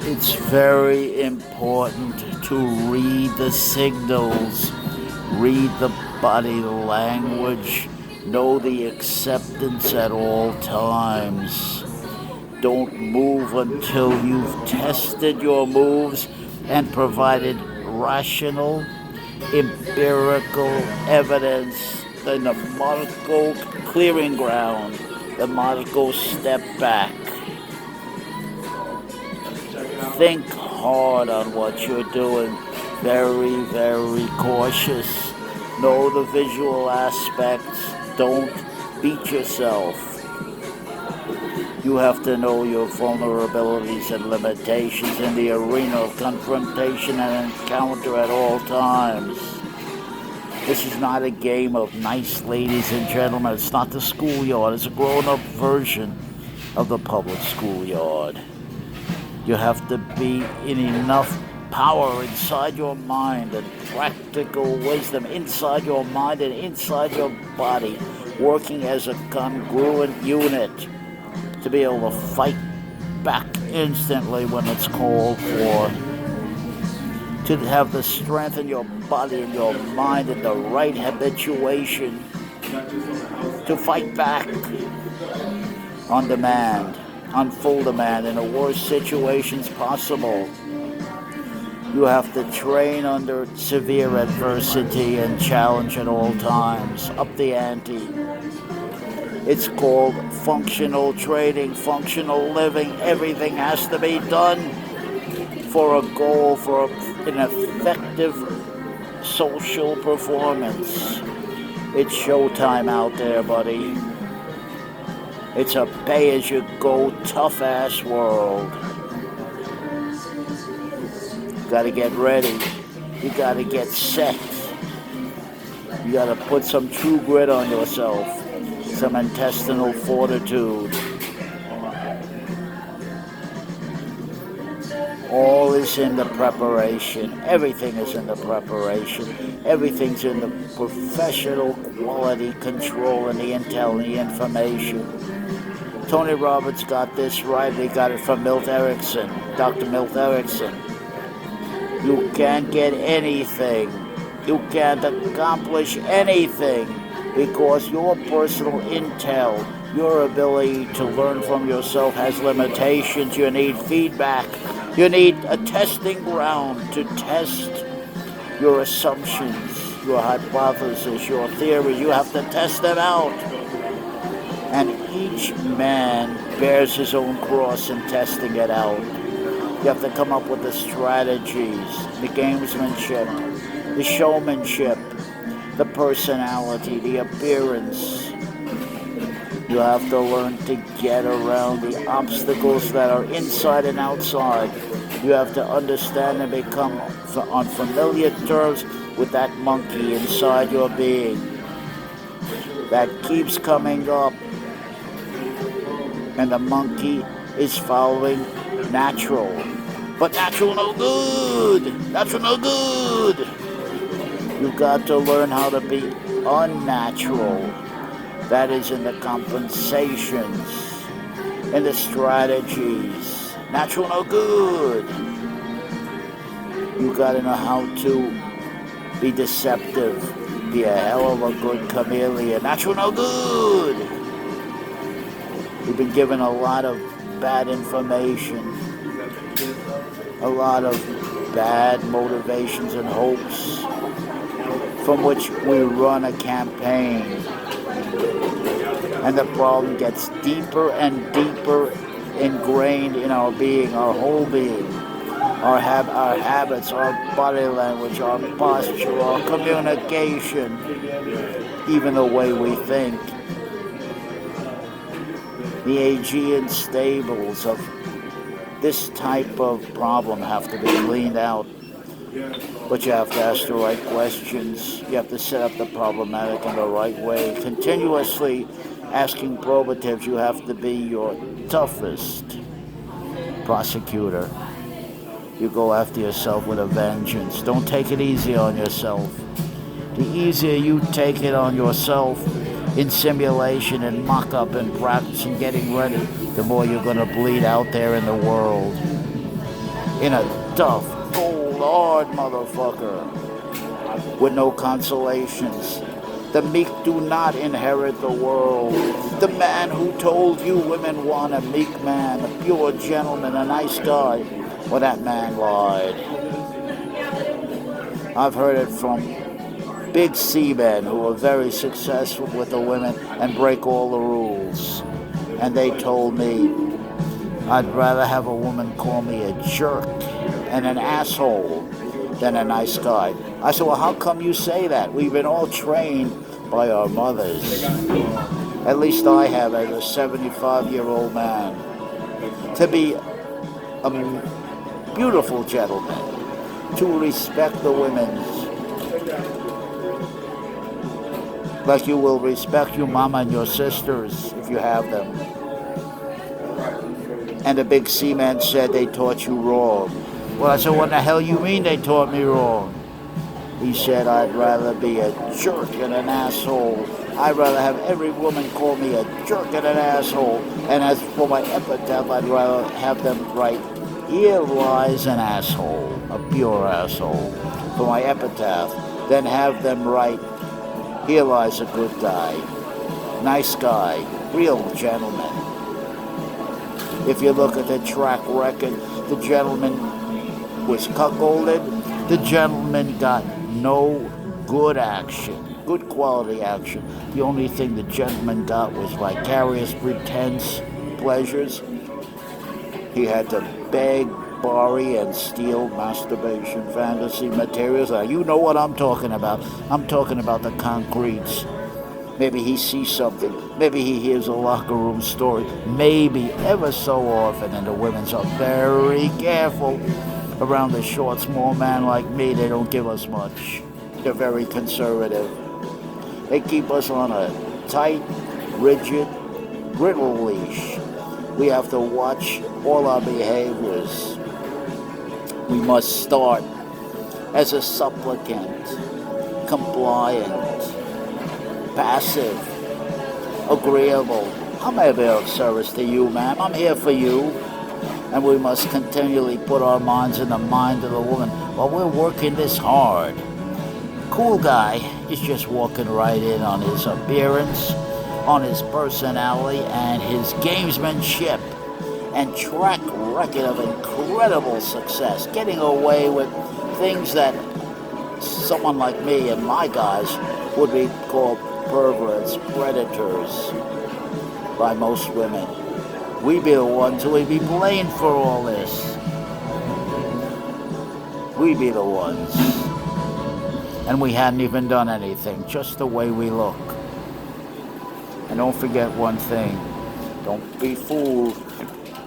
It's very important to read the signals, read the body language, know the acceptance at all times. Don't move until you've tested your moves and provided rational, empirical evidence, the methodical clearing ground, the methodical step back. Think hard on what you're doing. Very, very cautious. Know the visual aspects. Don't beat yourself. You have to know your vulnerabilities and limitations in the arena of confrontation and encounter at all times. This is not a game of nice ladies and gentlemen. It's not the schoolyard. It's a grown-up version of the public schoolyard. You have to be in enough power inside your mind and practical wisdom inside your mind and inside your body, working as a congruent unit to be able to fight back instantly when it's called for. To have the strength in your body and your mind and the right habituation to fight back on demand, on full demand, in the worst situations possible. You have to train under severe adversity and challenge at all times, up the ante. It's called functional training, functional living. Everything has to be done for a goal, for an effective social performance. It's showtime out there, buddy. It's a pay-as-you-go, tough-ass world. You gotta get ready. You gotta get set. You gotta put some true grit on yourself, some intestinal fortitude. All is in the preparation. Everything is in the preparation. Everything's in the professional quality control and the intel and the information. Tony Robbins got this right. He got it from Milt Erickson, Dr. Milt Erickson. You can't get anything. You can't accomplish anything because your personal intel, your ability to learn from yourself has limitations. You need feedback. You need a testing ground to test your assumptions, your hypotheses, your theories. You have to test them out. And each man bears his own cross in testing it out. You have to come up with the strategies, the gamesmanship, the showmanship, the personality, the appearance. You have to learn to get around the obstacles that are inside and outside. You have to understand and become on familiar terms with that monkey inside your being that keeps coming up. And the monkey is following natural. But natural no good. Natural no good. You've got to learn how to be unnatural. That is in the compensations, in the strategies. Natural no good. You got to know how to be deceptive. Be a hell of a good chameleon. Natural no good. You've been given a lot of bad information, a lot of bad motivations and hopes from which we run a campaign. And the problem gets deeper and deeper ingrained in our being, our whole being, our habits, our body language, our posture, our communication, even the way we think. The Aegean stables of this type of problem have to be cleaned out. But you have to ask the right questions. You have to set up the problematic in the right way. Continuously asking probatives. You have to be your toughest prosecutor. You go after yourself with a vengeance. Don't take it easy on yourself. The easier you take it on yourself in simulation and mock-up and practice and getting ready, the more you're going to bleed out there in the world. in a tough, cold, hard motherfucker with no consolations. The meek do not inherit the world. The man who told you women want a meek man, a pure gentleman, a nice guy, well, that man lied. I've heard it from big seamen who are very successful with the women and break all the rules. And they told me, I'd rather have a woman call me a jerk and an asshole than a nice guy. I said, well, how come you say that? We've been all trained by our mothers. At least I have as a 75-year-old man. To be a beautiful gentleman. To respect the women. Like you will respect your mama and your sisters if you have them. And the big seaman said they taught you wrong. Well, I said, what the hell you mean they taught me wrong? He said, I'd rather be a jerk and an asshole. I'd rather have every woman call me a jerk and an asshole. And as for my epitaph, I'd rather have them write, here lies an asshole, a pure asshole, for my epitaph, than have them write, here lies a good guy, nice guy, real gentleman. If you look at the track record, the gentleman was cuckolded. The gentleman got no good action, good quality action. The only thing the gentleman got was vicarious, pretense, pleasures. He had to beg, borrow, and steal masturbation, fantasy materials. Now, you know what I'm talking about. I'm talking about the concretes. Maybe he sees something. Maybe he hears a locker room story. Maybe ever so often, and the women's are very careful around a short, small man like me. They don't give us much. They're very conservative. They keep us on a tight, rigid, brittle leash. We have to watch all our behaviors. We must start as a supplicant, compliant, passive, agreeable. I may be of service to you, ma'am. I'm here for you. And we must continually put our minds in the mind of the woman while we're working this hard. Cool guy is just walking right in on his appearance, on his personality, and his gamesmanship and track record of incredible success, getting away with things that someone like me and my guys would be called perverts, predators by most women. We be the ones who would be blamed for all this. We be the ones. And we hadn't even done anything, just the way we look. And don't forget one thing. Don't be fooled.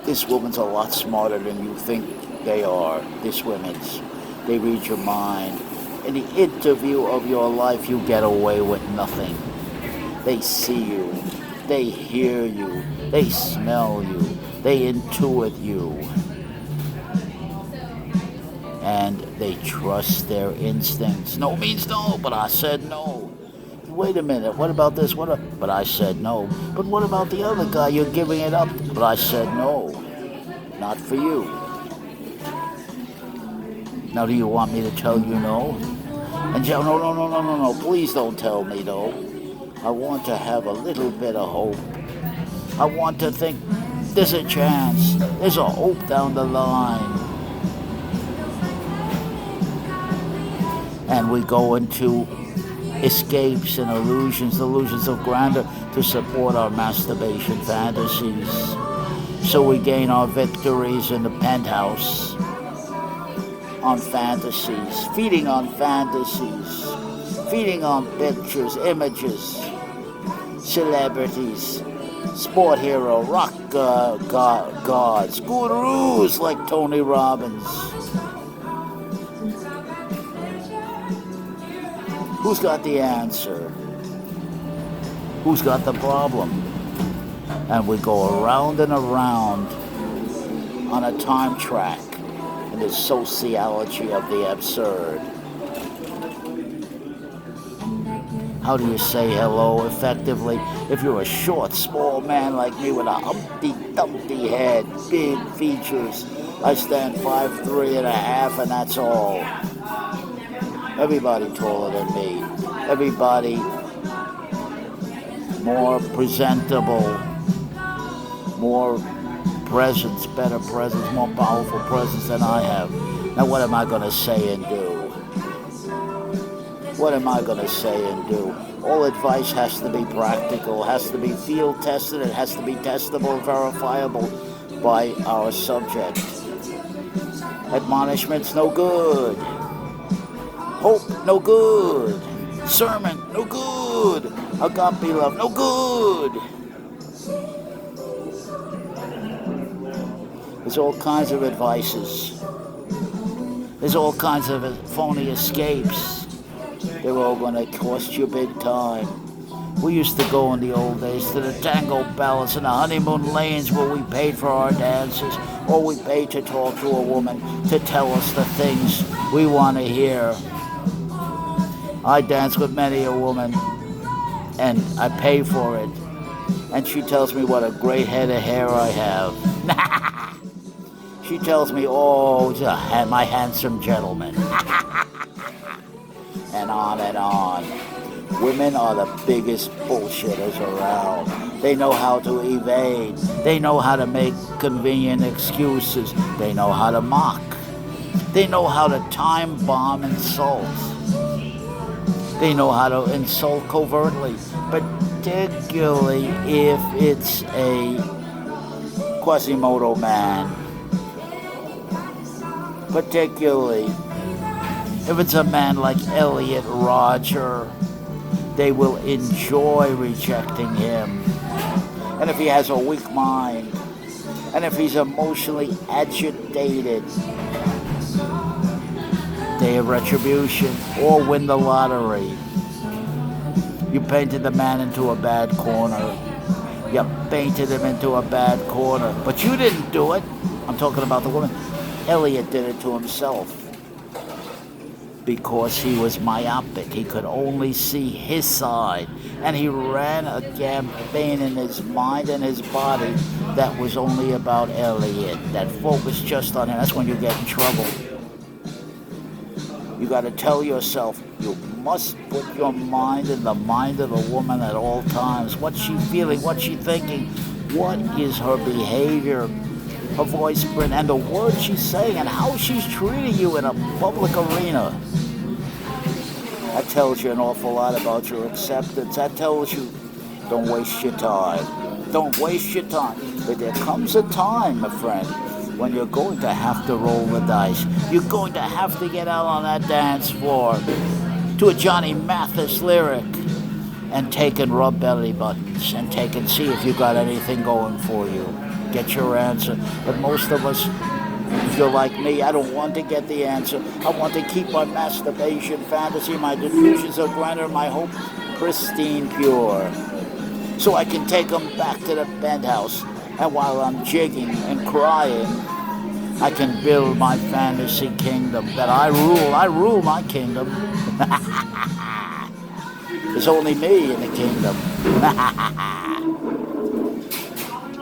This woman's a lot smarter than you think they are. This woman's. They read your mind. In the interview of your life, you get away with nothing. They see you. They hear you. They smell you. They intuit you. And they trust their instincts. No means no, but I said no. Wait a minute, what about this? But I said no. But what about the other guy? You're giving it up. But I said no. Not for you. Now, do you want me to tell you no? And Joe, no. Please don't tell me no. I want to have a little bit of hope. I want to think there's a chance. There's a hope down the line. And we go into escapes and illusions of grandeur to support our masturbation fantasies. So we gain our victories in the penthouse on fantasies, feeding on fantasies, feeding on pictures, images, celebrities, sport hero, rock gods, gurus like Tony Robbins. Who's got the answer? Who's got the problem? And we go around and around on a time track in the sociology of the absurd. How do you say hello effectively if you're a short, small man like me with a Humpty Dumpty head, big features, I stand 5'3" and a half, and that's all. Everybody taller than me. Everybody more presentable, more presence, better presence, more powerful presence than I have. Now what am I going to say and do? What am I going to say and do? All advice has to be practical, has to be field tested, it has to be testable and verifiable by our subject. Admonishment's no good. Hope, no good. Sermon, no good. Agape love, no good. There's all kinds of advices. There's all kinds of phony escapes. They're all going to cost you big time. We used to go in the old days to the tango ballads and the honeymoon lanes where we paid for our dances, or we paid to talk to a woman to tell us the things we want to hear. I dance with many a woman, and I pay for it. And she tells me what a great head of hair I have. She tells me, oh, my handsome gentleman. And on and on. Women are the biggest bullshitters around. They know how to evade. They know how to make convenient excuses. They know how to mock. They know how to time bomb insults. They know how to insult covertly, particularly if it's a Quasimodo man. Particularly if it's a man like Elliot Rodger, they will enjoy rejecting him. And if he has a weak mind, and if he's emotionally agitated, day of retribution, or win the lottery. You painted the man into a bad corner. You painted him into a bad corner. But you didn't do it. I'm talking about the woman. Elliot did it to himself. Because he was myopic. He could only see his side. And he ran a campaign in his mind and his body that was only about Elliot, that focused just on him. That's when you get in trouble. You got to tell yourself, you must put your mind in the mind of the woman at all times. What's she feeling? What's she thinking? What is her behavior? Her voice print and the words she's saying and how she's treating you in a public arena. That tells you an awful lot about your acceptance. That tells you, don't waste your time. Don't waste your time. But there comes a time, my friend, when you're going to have to roll the dice. You're going to have to get out on that dance floor to a Johnny Mathis lyric and take and rub belly buttons and take and see if you got anything going for you. Get your answer. But most of us, if you're like me, I don't want to get the answer. I want to keep my masturbation fantasy, my delusions of grandeur, my hope pristine pure. So I can take them back to the penthouse. And while I'm jigging and crying, I can build my fantasy kingdom that I rule my kingdom. There's only me in the kingdom.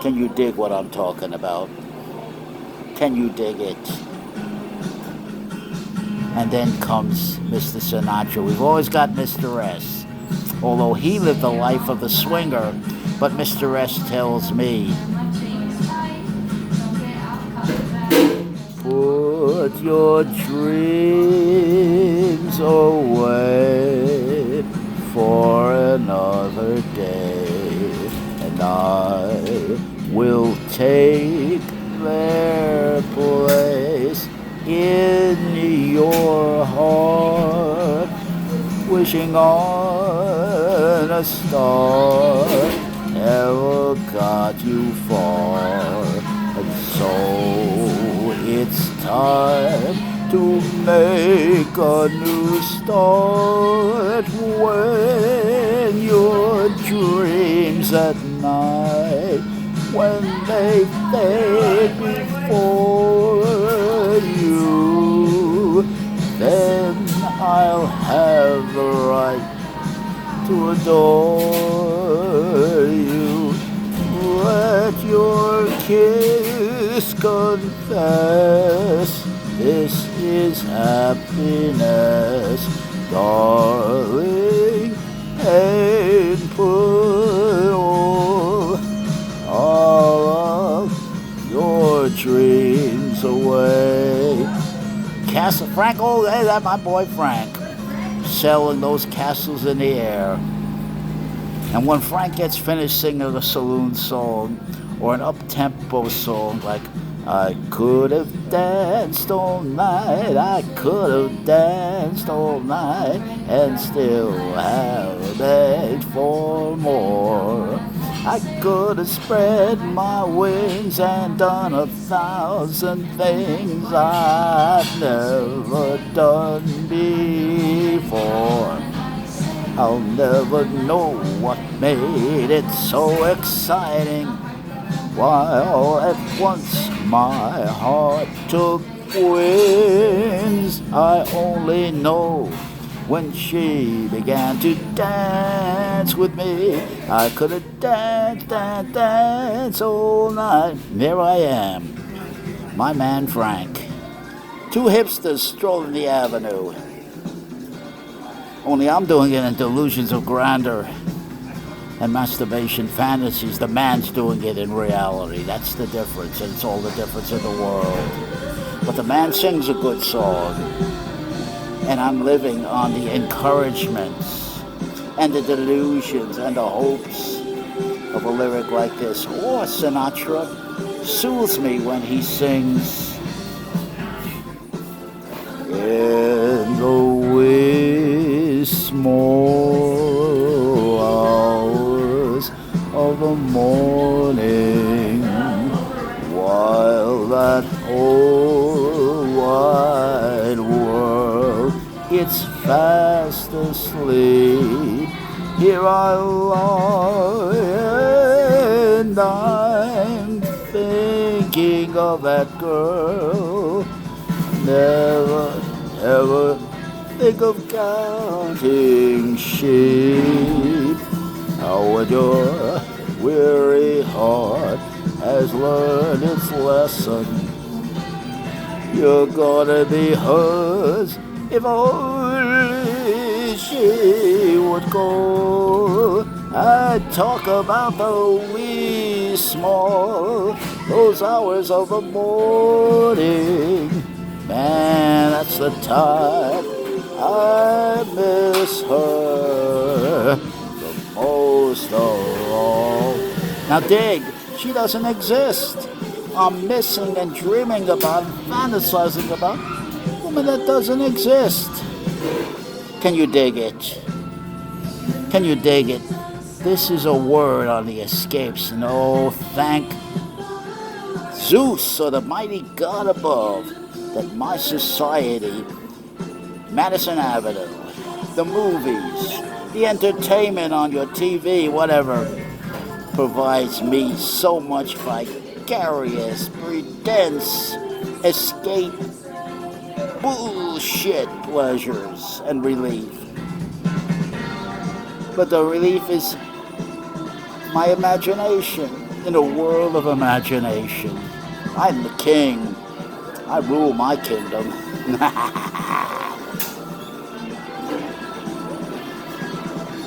Can you dig what I'm talking about? Can you dig it? And then comes Mr. Sinatra. We've always got Mr. S. Although he lived the life of the swinger, but Mr. S tells me, put your dreams away for another day, and I will take their place in your heart, wishing on a star never got you far. And so it's time to make a new start when your dreams at night, when they fade before you, then I'll have the right to adore you. Let your kiss confess Yes, this is happiness, darling, and put all of your dreams away. Castle Frank, oh, hey, that's my boy Frank, selling those castles in the air. And when Frank gets finished singing a saloon song or an up-tempo song like I could have danced all night, I could have danced all night and still have begged for more. I could have spread my wings and done 1,000 things I've never done before. I'll never know what made it so exciting, while at once my heart took wings. I only know when she began to dance with me, I could have danced all night. And there I am, my man Frank. Two hipsters strolling the avenue. Only I'm doing it in delusions of grandeur and masturbation fantasies. The man's doing it in reality. That's the difference, and it's all the difference in the world. But the man sings a good song, and I'm living on the encouragements and the delusions and the hopes of a lyric like this. Or Sinatra soothes me when he sings, in the wee small hours of the morning, while that whole wide world it's fast asleep, here I lie and I'm thinking of that girl. Never, ever think of counting sheep. How when your weary heart has learned its lesson, you're gonna be hers if only she would go. I talk about the wee small, those hours of the morning. Man, that's the time I miss her the most of all. Now dig, she doesn't exist. I'm missing and dreaming about, fantasizing about a woman that doesn't exist. Can you dig it? Can you dig it? This is a word on the escapes, and oh, thank Zeus or the mighty God above, that my society, Madison Avenue, the movies, the entertainment on your TV, whatever, provides me so much vicarious, pretense, escape, bullshit pleasures and relief. But the relief is my imagination in a world of imagination. I'm the king. I rule my kingdom.